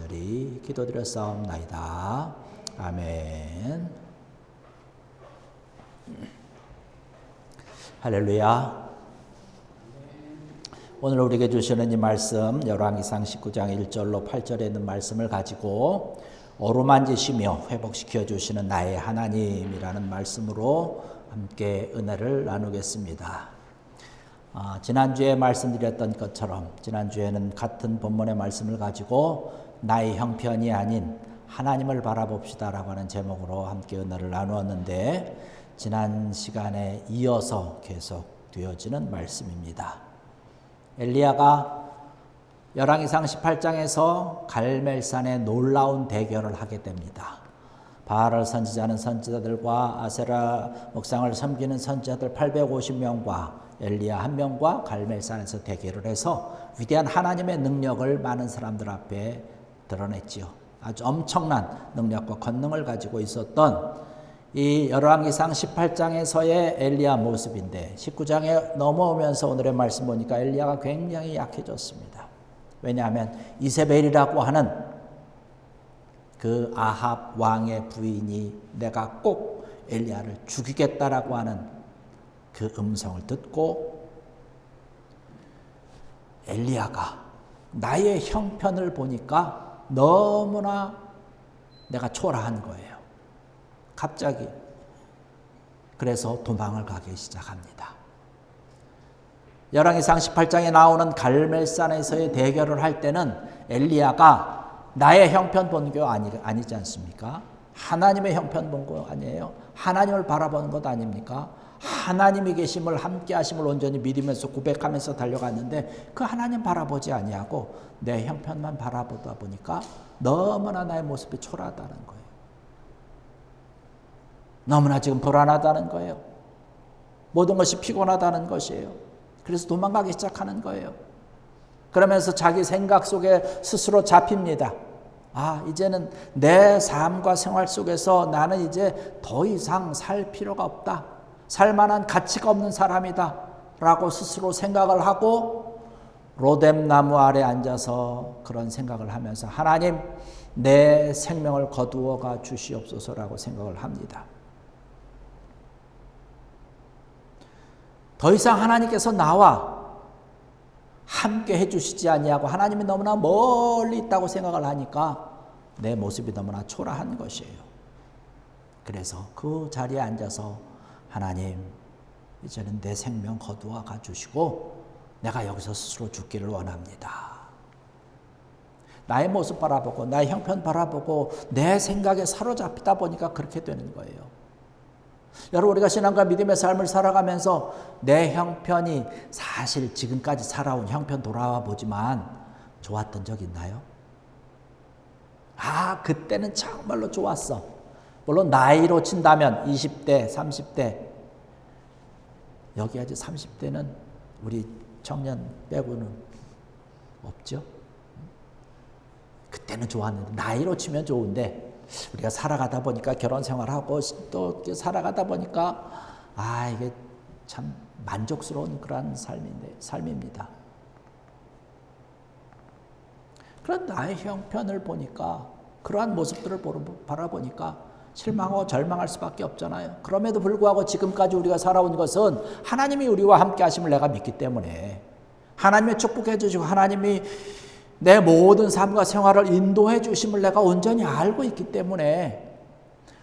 간절히 기도드렸사옵나이다. 아멘. 할렐루야. 오늘 우리에게 주시는 이 말씀 열왕기상 19장 1절로 8절에 있는 말씀을 가지고 어루만지시며 회복시켜 주시는 나의 하나님이라는 말씀으로 함께 은혜를 나누겠습니다. 지난주에 말씀드렸던 것처럼 지난주에는 같은 본문의 말씀을 가지고 나의 형편이 아닌 하나님을 바라봅시다 라고 하는 제목으로 함께 은혜를 나누었는데 지난 시간에 이어서 계속 되어지는 말씀입니다. 엘리야가 열왕기상 18장에서 갈멜산에 놀라운 대결을 하게 됩니다. 바알 선지자는 선지자들과 아세라 목상을 섬기는 선지자들 850명과 엘리야 1명과 갈멜산에서 대결을 해서 위대한 하나님의 능력을 많은 사람들 앞에 드러냈지요. 아주 엄청난 능력과 권능을 가지고 있었던 이 열왕기상 18장에서의 엘리야 모습인데 19장에 넘어오면서 오늘의 말씀 보니까 엘리야가 굉장히 약해졌습니다. 왜냐하면 이세벨이라고 하는 그 아합 왕의 부인이 내가 꼭 엘리야를 죽이겠다라고 하는 그 음성을 듣고 엘리야가 나의 형편을 보니까 너무나 내가 초라한 거예요. 갑자기. 그래서 도망을 가기 시작합니다. 열왕기상 18장에 나오는 갈멜산에서의 대결을 할 때는 엘리야가 나의 형편 본 게 아니지 않습니까? 하나님의 형편 본 거 아니에요? 하나님을 바라보는 것 아닙니까? 하나님이 계심을 함께 하심을 온전히 믿으면서 고백하면서 달려갔는데 그 하나님 바라보지 아니하고 내 형편만 바라보다 보니까 너무나 나의 모습이 초라하다는 거예요. 너무나 지금 불안하다는 거예요. 모든 것이 피곤하다는 것이에요. 그래서 도망가기 시작하는 거예요. 그러면서 자기 생각 속에 스스로 잡힙니다. 이제는 내 삶과 생활 속에서 나는 이제 더 이상 살 필요가 없다. 살 만한 가치가 없는 사람이다. 라고 스스로 생각을 하고 로뎀나무 아래 앉아서 그런 생각을 하면서 하나님 내 생명을 거두어가 주시옵소서라고 생각을 합니다. 더 이상 하나님께서 나와 함께 해주시지 아니하고 하나님이 너무나 멀리 있다고 생각을 하니까 내 모습이 너무나 초라한 것이에요. 그래서 그 자리에 앉아서 하나님 이제는 내 생명 거두어 가주시고 내가 여기서 스스로 죽기를 원합니다. 나의 모습 바라보고 나의 형편 바라보고 내 생각에 사로잡히다 보니까 그렇게 되는 거예요. 여러분 우리가 신앙과 믿음의 삶을 살아가면서 내 형편이 사실 지금까지 살아온 형편 돌아와 보지만 좋았던 적 있나요? 그때는 정말로 좋았어. 물론 나이로 친다면 20대, 30대 여기 아직 30대는 우리 청년 빼고는 없죠. 그때는 좋았는데 나이로 치면 좋은데 우리가 살아가다 보니까 결혼 생활하고 또 살아가다 보니까 이게 참 만족스러운 그런 삶입니다. 그런 나의 형편을 보니까 그러한 모습들을 바라보니까 실망하고 절망할 수밖에 없잖아요. 그럼에도 불구하고 지금까지 우리가 살아온 것은 하나님이 우리와 함께 하심을 내가 믿기 때문에 하나님의 축복해 주시고 하나님이 내 모든 삶과 생활을 인도해 주심을 내가 온전히 알고 있기 때문에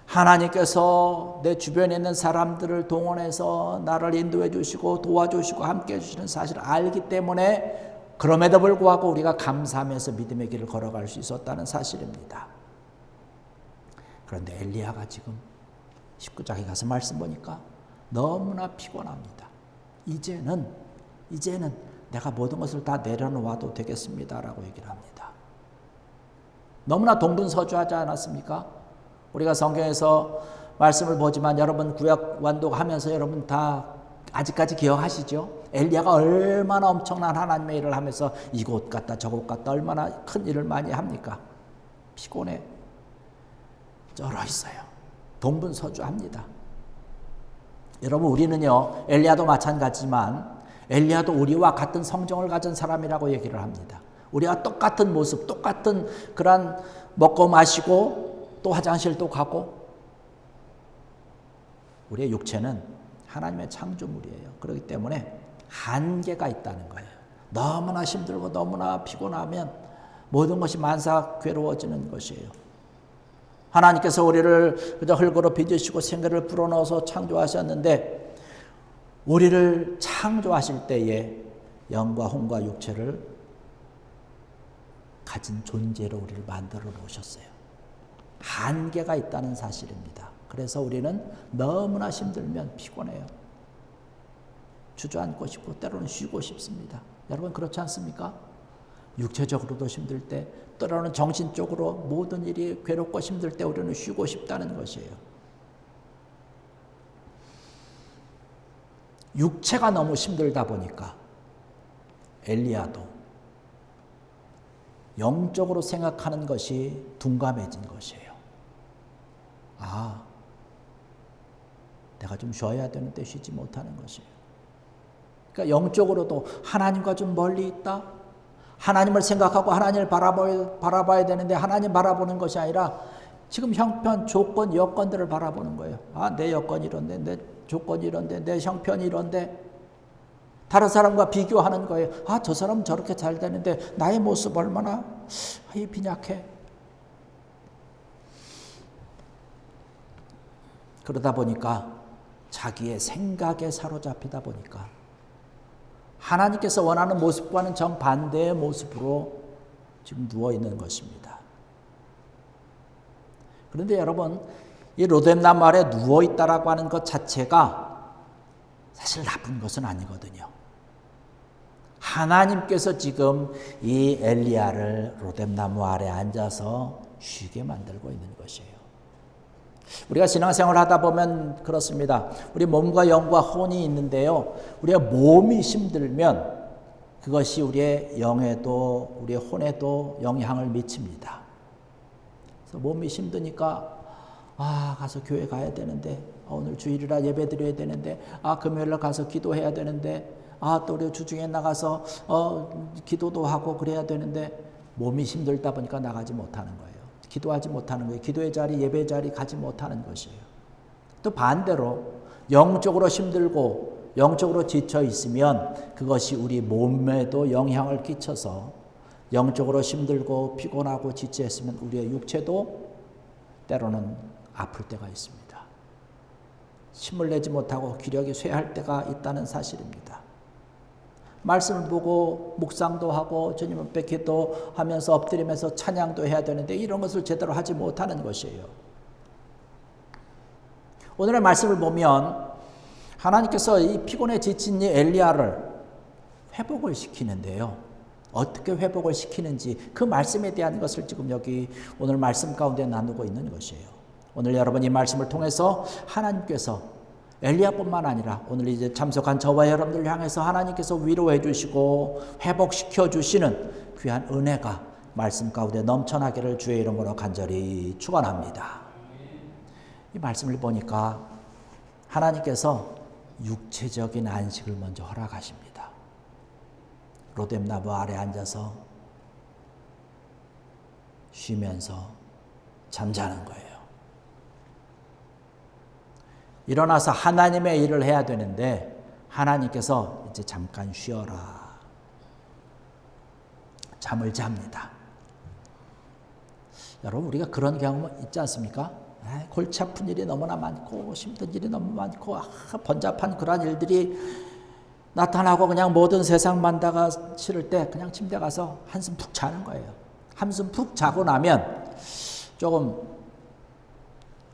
하나님께서 내 주변에 있는 사람들을 동원해서 나를 인도해 주시고 도와주시고 함께 해주시는 사실을 알기 때문에 그럼에도 불구하고 우리가 감사하면서 믿음의 길을 걸어갈 수 있었다는 사실입니다. 그런데 엘리야가 지금 19장에 가서 말씀 보니까 너무나 피곤합니다. 이제는 내가 모든 것을 다 내려놓아도 되겠습니다 라고 얘기를 합니다. 너무나 동분서주하지 않았습니까? 우리가 성경에서 말씀을 보지만 여러분 구약 완독하면서 여러분 다 아직까지 기억하시죠? 엘리야가 얼마나 엄청난 하나님의 일을 하면서 이곳 갔다 저곳 갔다 얼마나 큰 일을 많이 합니까? 피곤해 쩔어 있어요. 동분서주합니다. 여러분 우리는요 엘리야도 마찬가지지만 엘리야도 우리와 같은 성정을 가진 사람이라고 얘기를 합니다. 우리와 똑같은 모습, 똑같은 그런 먹고 마시고 또 화장실도 가고. 우리의 육체는 하나님의 창조물이에요. 그렇기 때문에 한계가 있다는 거예요. 너무나 힘들고 너무나 피곤하면 모든 것이 만사 괴로워지는 것이에요. 하나님께서 우리를 그저 흙으로 빚으시고 생기를 불어넣어서 창조하셨는데, 우리를 창조하실 때에 영과 혼과 육체를 가진 존재로 우리를 만들어 놓으셨어요. 한계가 있다는 사실입니다. 그래서 우리는 너무나 힘들면 피곤해요. 주저앉고 싶고 때로는 쉬고 싶습니다. 여러분 그렇지 않습니까? 육체적으로도 힘들 때, 때로는 정신적으로 모든 일이 괴롭고 힘들 때 우리는 쉬고 싶다는 것이에요. 육체가 너무 힘들다 보니까 엘리야도 영적으로 생각하는 것이 둔감해진 것이에요. 아, 내가 좀 쉬어야 되는데 쉬지 못하는 것이에요. 그러니까 영적으로도 하나님과 좀 멀리 있다. 하나님을 생각하고 하나님을 바라봐야 되는데 하나님 바라보는 것이 아니라 지금 형편, 조건, 여건들을 바라보는 거예요. 아, 내 여건이 이런데, 내 조건이 이런데, 내 형편이 이런데. 다른 사람과 비교하는 거예요. 아, 저 사람은 저렇게 잘 되는데 나의 모습 얼마나 빈약해. 그러다 보니까 자기의 생각에 사로잡히다 보니까 하나님께서 원하는 모습과는 정반대의 모습으로 지금 누워있는 것입니다. 그런데 여러분, 이 로뎀나무 아래 누워있다라고 하는 것 자체가 사실 나쁜 것은 아니거든요. 하나님께서 지금 이 엘리야를 로뎀나무 아래 앉아서 쉬게 만들고 있는 것이에요. 우리가 신앙생활을 하다 보면 그렇습니다. 우리 몸과 영과 혼이 있는데요. 우리가 몸이 힘들면 그것이 우리의 영에도 우리의 혼에도 영향을 미칩니다. 그래서 몸이 힘드니까 가서 교회 가야 되는데, 오늘 주일이라 예배 드려야 되는데, 금요일날 가서 기도해야 되는데, 또 우리 주중에 나가서 기도도 하고 그래야 되는데, 몸이 힘들다 보니까 나가지 못하는 거예요. 기도하지 못하는 거예요. 기도의 자리, 예배 자리 가지 못하는 것이에요. 또 반대로 영적으로 힘들고 영적으로 지쳐 있으면 그것이 우리 몸에도 영향을 끼쳐서 영적으로 힘들고 피곤하고 지쳐 있으면 우리의 육체도 때로는 아플 때가 있습니다. 힘을 내지 못하고 기력이 쇠할 때가 있다는 사실입니다. 말씀을 보고 묵상도 하고 주님 앞에 기도하면서 엎드리면서 찬양도 해야 되는데 이런 것을 제대로 하지 못하는 것이에요. 오늘의 말씀을 보면 하나님께서 이 피곤에 지친 이 엘리야를 회복을 시키는데요. 어떻게 회복을 시키는지 그 말씀에 대한 것을 지금 여기 오늘 말씀 가운데 나누고 있는 것이에요. 오늘 여러분 이 말씀을 통해서 하나님께서 엘리야뿐만 아니라 오늘 이제 참석한 저와 여러분들 향해서 하나님께서 위로해 주시고 회복시켜 주시는 귀한 은혜가 말씀 가운데 넘쳐나기를 주의 이름으로 간절히 축원합니다. 이 말씀을 보니까 하나님께서 육체적인 안식을 먼저 허락하십니다. 로뎀나무 아래 앉아서 쉬면서 잠자는 거예요. 일어나서 하나님의 일을 해야 되는데 하나님께서 이제 잠깐 쉬어라. 잠을 잡니다. 여러분 우리가 그런 경험 있지 않습니까? 골치 아픈 일이 너무나 많고 힘든 일이 너무 많고 번잡한 그런 일들이 나타나고 그냥 모든 세상 만다가 싫을 때 그냥 침대 가서 한숨 푹 자는 거예요. 한숨 푹 자고 나면 조금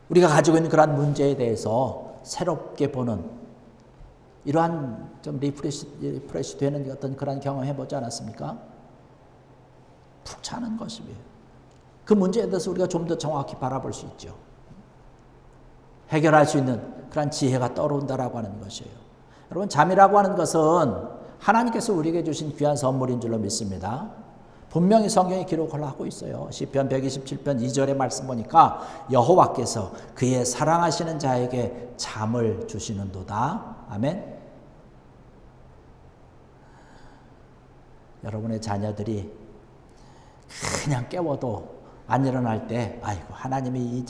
우리가 가지고 있는 그런 문제에 대해서 새롭게 보는 이러한 좀 리프레시 되는 어떤 그런 경험 해보지 않았습니까? 푹 자는 것이에요. 그 문제에 대해서 우리가 좀 더 정확히 바라볼 수 있죠. 해결할 수 있는 그런 지혜가 떠오른다라고 하는 것이에요. 여러분 잠이라고 하는 것은 하나님께서 우리에게 주신 귀한 선물인 줄로 믿습니다. 분명히 성경에 기록을 하고 있어요. 시편 127편 2절의 말씀 보니까 여호와께서 그의 사랑하시는 자에게 잠을 주시는도다. 아멘. 여러분의 자녀들이 그냥 깨워도 안 일어날 때 아이고 하나님이 이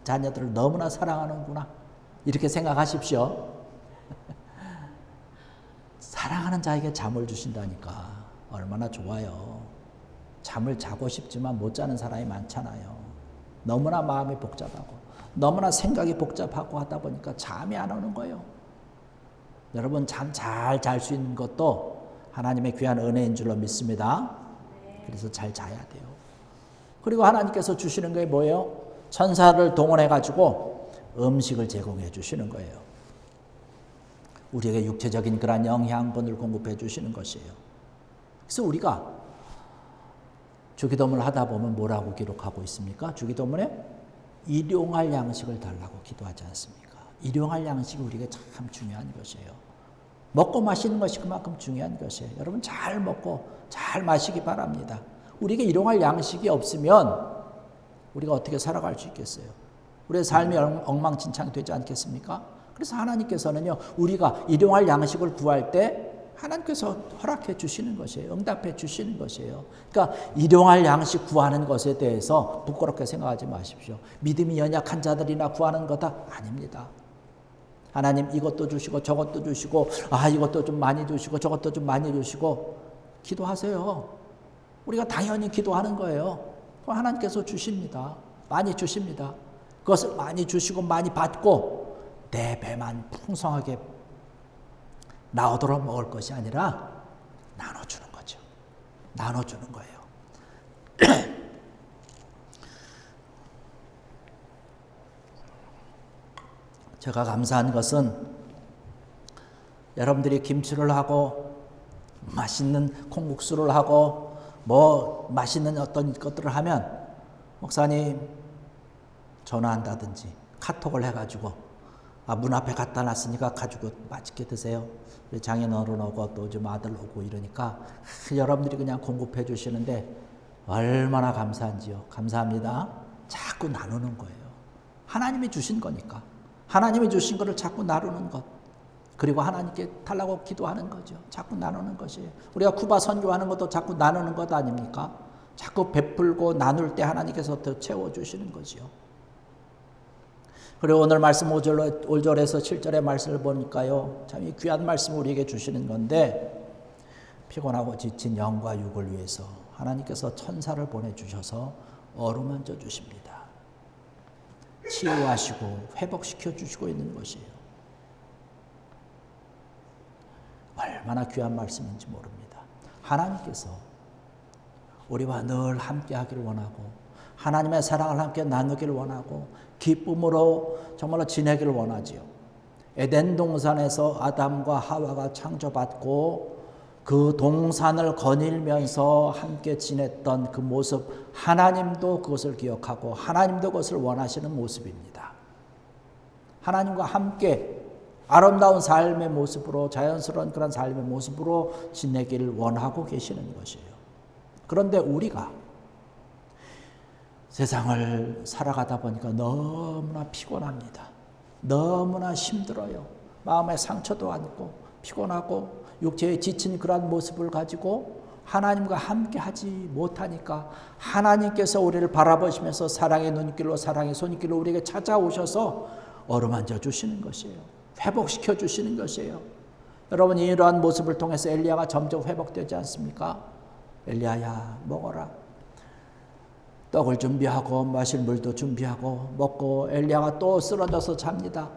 자녀들을 너무나 사랑하는구나 이렇게 생각하십시오. 사랑하는 자에게 잠을 주신다니까 얼마나 좋아요. 잠을 자고 싶지만 못 자는 사람이 많잖아요. 너무나 마음이 복잡하고 너무나 생각이 복잡하고 하다 보니까 잠이 안 오는 거예요. 여러분 잠 잘 잘 수 있는 것도 하나님의 귀한 은혜인 줄로 믿습니다. 그래서 잘 자야 돼요. 그리고 하나님께서 주시는 게 뭐예요? 천사를 동원해 가지고 음식을 제공해 주시는 거예요. 우리에게 육체적인 그런 영양분을 공급해 주시는 것이에요. 그래서 우리가 주기도문을 하다 보면 뭐라고 기록하고 있습니까? 주기도문에 일용할 양식을 달라고 기도하지 않습니까? 일용할 양식이 우리에게 참 중요한 것이에요. 먹고 마시는 것이 그만큼 중요한 것이에요. 여러분 잘 먹고 잘 마시기 바랍니다. 우리에게 일용할 양식이 없으면 우리가 어떻게 살아갈 수 있겠어요? 우리의 삶이 엉망진창이 되지 않겠습니까? 그래서 하나님께서는요, 우리가 일용할 양식을 구할 때 하나님께서 허락해 주시는 것이에요. 응답해 주시는 것이에요. 그러니까 일용할 양식 구하는 것에 대해서 부끄럽게 생각하지 마십시오. 믿음이 연약한 자들이나 구하는 거다? 아닙니다. 하나님 이것도 주시고 저것도 주시고 이것도 좀 많이 주시고 저것도 좀 많이 주시고 기도하세요. 우리가 당연히 기도하는 거예요. 그럼 하나님께서 주십니다. 많이 주십니다. 그것을 많이 주시고 많이 받고 내 배만 풍성하게 나오도록 먹을 것이 아니라 나눠주는 거죠. 나눠주는 거예요. 제가 감사한 것은 여러분들이 김치를 하고 맛있는 콩국수를 하고 뭐 맛있는 어떤 것들을 하면 목사님 전화한다든지 카톡을 해가지고 문 앞에 갖다 놨으니까 가지고 맛있게 드세요. 우리 장인어른 오고 또 좀 아들 오고 이러니까 여러분들이 그냥 공급해 주시는데 얼마나 감사한지요. 감사합니다. 자꾸 나누는 거예요. 하나님이 주신 거니까. 하나님이 주신 거를 자꾸 나누는 것. 그리고 하나님께 달라고 기도하는 거죠. 자꾸 나누는 것이에요. 우리가 쿠바 선교하는 것도 자꾸 나누는 것 아닙니까? 자꾸 베풀고 나눌 때 하나님께서 더 채워주시는 거죠. 그리고 오늘 말씀 5절에서 7절의 말씀을 보니까요. 참 이 귀한 말씀을 우리에게 주시는 건데 피곤하고 지친 영과 육을 위해서 하나님께서 천사를 보내주셔서 어루만져 주십니다. 치유하시고 회복시켜 주시고 있는 것이에요. 얼마나 귀한 말씀인지 모릅니다. 하나님께서 우리와 늘 함께 하기를 원하고 하나님의 사랑을 함께 나누기를 원하고 기쁨으로 정말로 지내기를 원하지요. 에덴 동산에서 아담과 하와가 창조받고 그 동산을 거닐면서 함께 지냈던 그 모습, 하나님도 그것을 기억하고 하나님도 그것을 원하시는 모습입니다. 하나님과 함께 아름다운 삶의 모습으로, 자연스러운 그런 삶의 모습으로 지내기를 원하고 계시는 것이에요. 그런데 우리가 세상을 살아가다 보니까 너무나 피곤합니다. 너무나 힘들어요. 마음에 상처도 안고 피곤하고 육체에 지친 그러한 모습을 가지고 하나님과 함께 하지 못하니까 하나님께서 우리를 바라보시면서 사랑의 눈길로 사랑의 손길로 우리에게 찾아오셔서 어루만져 주시는 것이에요. 회복시켜 주시는 것이에요. 여러분 이러한 모습을 통해서 엘리야가 점점 회복되지 않습니까? 엘리야야 먹어라. 떡을 준비하고 마실 물도 준비하고 먹고 엘리야가 또 쓰러져서 잡니다.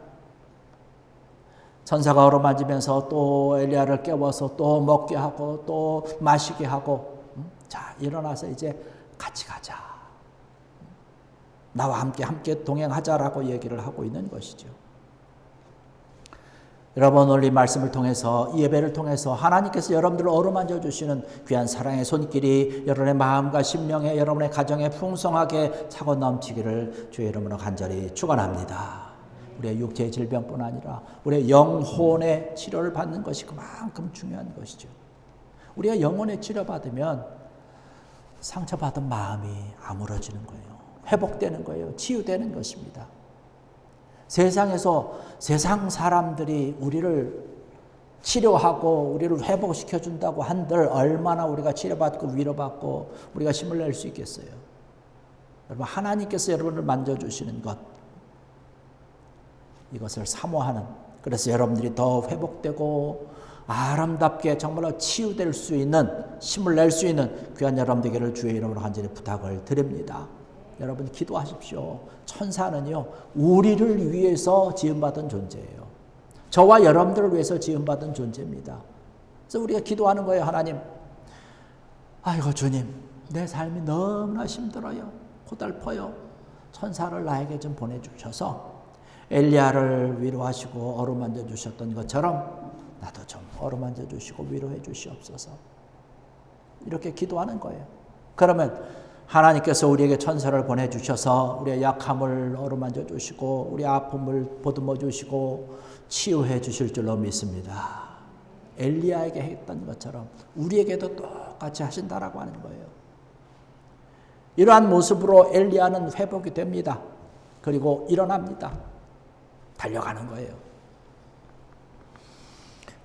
천사가 어루만지면서 또 엘리야를 깨워서 또 먹게 하고 또 마시게 하고 자 일어나서 이제 같이 가자. 나와 함께 동행하자라고 얘기를 하고 있는 것이죠. 여러분 오늘 이 말씀을 통해서 이 예배를 통해서 하나님께서 여러분들을 어루만져 주시는 귀한 사랑의 손길이 여러분의 마음과 심령에 여러분의 가정에 풍성하게 차고 넘치기를 주의 이름으로 간절히 축원합니다. 우리의 육체의 질병뿐 아니라 우리의 영혼의 치료를 받는 것이 그만큼 중요한 것이죠. 우리가 영혼의 치료받으면 상처받은 마음이 아물어지는 거예요. 회복되는 거예요. 치유되는 것입니다. 세상에서 세상 사람들이 우리를 치료하고 우리를 회복시켜 준다고 한들 얼마나 우리가 치료받고 위로받고 우리가 힘을 낼 수 있겠어요. 여러분, 하나님께서 여러분을 만져주시는 것, 이것을 사모하는, 그래서 여러분들이 더 회복되고 아름답게 정말로 치유될 수 있는, 힘을 낼 수 있는 귀한 여러분 되기를 주의 이름으로 간절히 부탁을 드립니다. 여러분 기도하십시오. 천사는요, 우리를 위해서 지음받은 존재예요. 저와 여러분들을 위해서 지음받은 존재입니다. 그래서 우리가 기도하는 거예요. 하나님, 아이고 주님, 내 삶이 너무나 힘들어요. 고달퍼요. 천사를 나에게 좀 보내주셔서 엘리야를 위로하시고 어루만져 주셨던 것처럼 나도 좀 어루만져 주시고 위로해 주시옵소서. 이렇게 기도하는 거예요. 그러면 하나님께서 우리에게 천사를 보내주셔서 우리의 약함을 어루만져 주시고 우리 아픔을 보듬어 주시고 치유해 주실 줄로 믿습니다. 엘리야에게 했던 것처럼 우리에게도 똑같이 하신다라고 하는 거예요. 이러한 모습으로 엘리야는 회복이 됩니다. 그리고 일어납니다. 달려가는 거예요.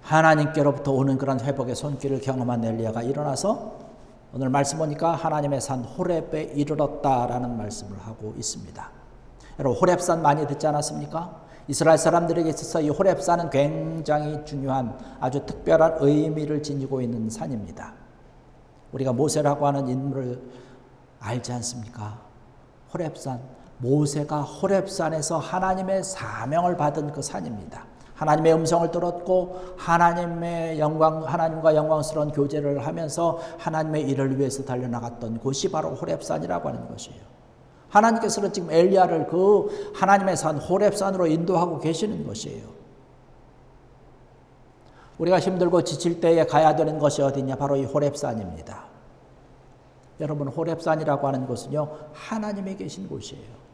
하나님께로부터 오는 그런 회복의 손길을 경험한 엘리야가 일어나서 오늘 말씀 보니까 하나님의 산 호렙에 이르렀다라는 말씀을 하고 있습니다. 여러분, 호렙산 많이 듣지 않았습니까? 이스라엘 사람들에게 있어서 이 호렙산은 굉장히 중요한 아주 특별한 의미를 지니고 있는 산입니다. 우리가 모세라고 하는 인물을 알지 않습니까? 호렙산, 모세가 호렙산에서 하나님의 사명을 받은 그 산입니다. 하나님의 음성을 들었고 하나님과 영광스러운 교제를 하면서 하나님의 일을 위해서 달려나갔던 곳이 바로 호렙산이라고 하는 것이에요. 하나님께서는 지금 엘리야를 그 하나님의 산 호렙산으로 인도하고 계시는 것이에요. 우리가 힘들고 지칠 때에 가야 되는 것이 어디냐? 바로 이 호렙산입니다. 여러분, 호렙산이라고 하는 곳은요, 하나님이 계신 곳이에요.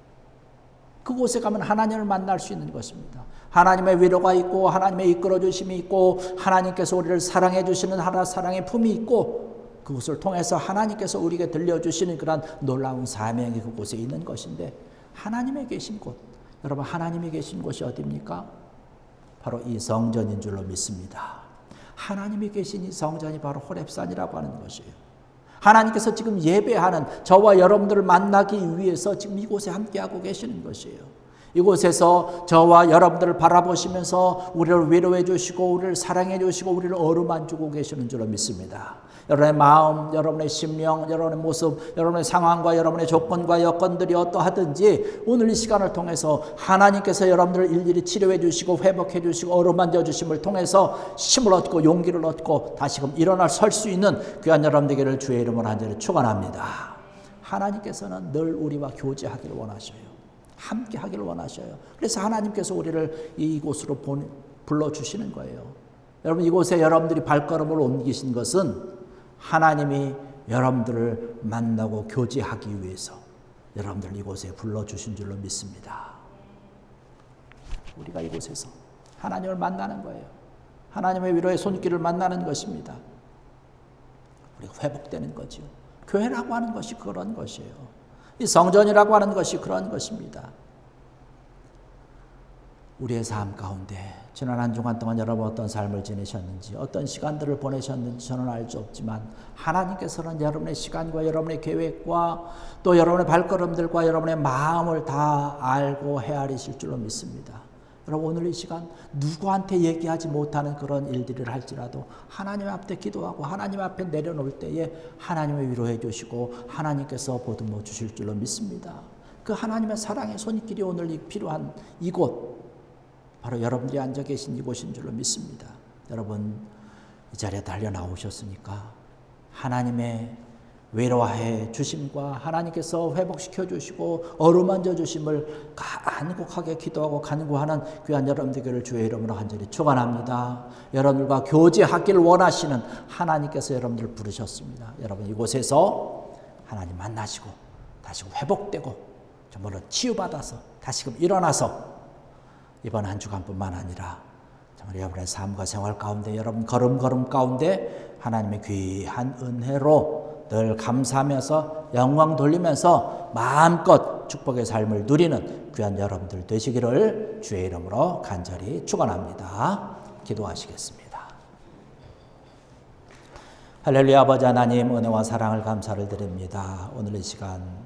그곳에 가면 하나님을 만날 수 있는 것입니다. 하나님의 위로가 있고 하나님의 이끌어 주심이 있고 하나님께서 우리를 사랑해 주시는 사랑의 품이 있고 그것을 통해서 하나님께서 우리에게 들려주시는 그런 놀라운 사명이 그곳에 있는 것인데, 하나님의 계신 곳, 여러분, 하나님이 계신 곳이 어디입니까? 바로 이 성전인 줄로 믿습니다. 하나님이 계신 이 성전이 바로 호렙산이라고 하는 것이에요. 하나님께서 지금 예배하는 저와 여러분들을 만나기 위해서 지금 이곳에 함께하고 계시는 것이에요. 이곳에서 저와 여러분들을 바라보시면서 우리를 위로해 주시고 우리를 사랑해 주시고 우리를 어루만 주고 계시는 줄로 믿습니다. 여러분의 마음, 여러분의 심령, 여러분의 모습, 여러분의 상황과 여러분의 조건과 여건들이 어떠하든지 오늘 이 시간을 통해서 하나님께서 여러분들을 일일이 치료해 주시고 회복해 주시고 어루만져 주심을 통해서 힘을 얻고 용기를 얻고 다시금 일어날 설 수 있는 귀한 여러분 되기를 주의 이름으로 간절히 축원합니다. 하나님께서는 늘 우리와 교제하기를 원하셔요. 함께 하기를 원하셔요. 그래서 하나님께서 우리를 이곳으로 불러주시는 거예요. 여러분, 이곳에 여러분들이 발걸음을 옮기신 것은 하나님이 여러분들을 만나고 교제하기 위해서 여러분들 이곳에 불러주신 줄로 믿습니다. 우리가 이곳에서 하나님을 만나는 거예요. 하나님의 위로의 손길을 만나는 것입니다. 우리가 회복되는 거죠. 교회라고 하는 것이 그런 것이에요. 이 성전이라고 하는 것이 그런 것입니다. 우리의 삶 가운데 지난 한 주간 동안 여러분 어떤 삶을 지내셨는지, 어떤 시간들을 보내셨는지 저는 알 수 없지만 하나님께서는 여러분의 시간과 여러분의 계획과 또 여러분의 발걸음들과 여러분의 마음을 다 알고 헤아리실 줄로 믿습니다. 여러분, 오늘 이 시간 누구한테 얘기하지 못하는 그런 일들을 할지라도 하나님 앞에 기도하고 하나님 앞에 내려놓을 때에 하나님을 위로해 주시고 하나님께서 보듬어 주실 줄로 믿습니다. 그 하나님의 사랑의 손길이 오늘 필요한 이곳, 바로 여러분들이 앉아 계신 이곳인 줄로 믿습니다. 여러분, 이 자리에 달려 나오셨으니까 하나님의 위로해 주심과 하나님께서 회복시켜 주시고 어루만져 주심을 간곡하게 기도하고 간구하는 귀한 여러분 되기를 주의 이름으로 간절히 축원합니다. 여러분들과 교제하기를 원하시는 하나님께서 여러분들을 부르셨습니다. 여러분, 이곳에서 하나님 만나시고 다시금 회복되고 정말로 치유받아서 다시금 일어나서 이번 한 주간뿐만 아니라 정말 여러분의 삶과 생활 가운데, 여러분 걸음걸음 가운데 하나님의 귀한 은혜로 늘 감사하면서 영광 돌리면서 마음껏 축복의 삶을 누리는 귀한 여러분들 되시기를 주의 이름으로 간절히 축원합니다. 기도하시겠습니다. 할렐루야. 아버지 하나님, 은혜와 사랑을 감사를 드립니다. 오늘 이 시간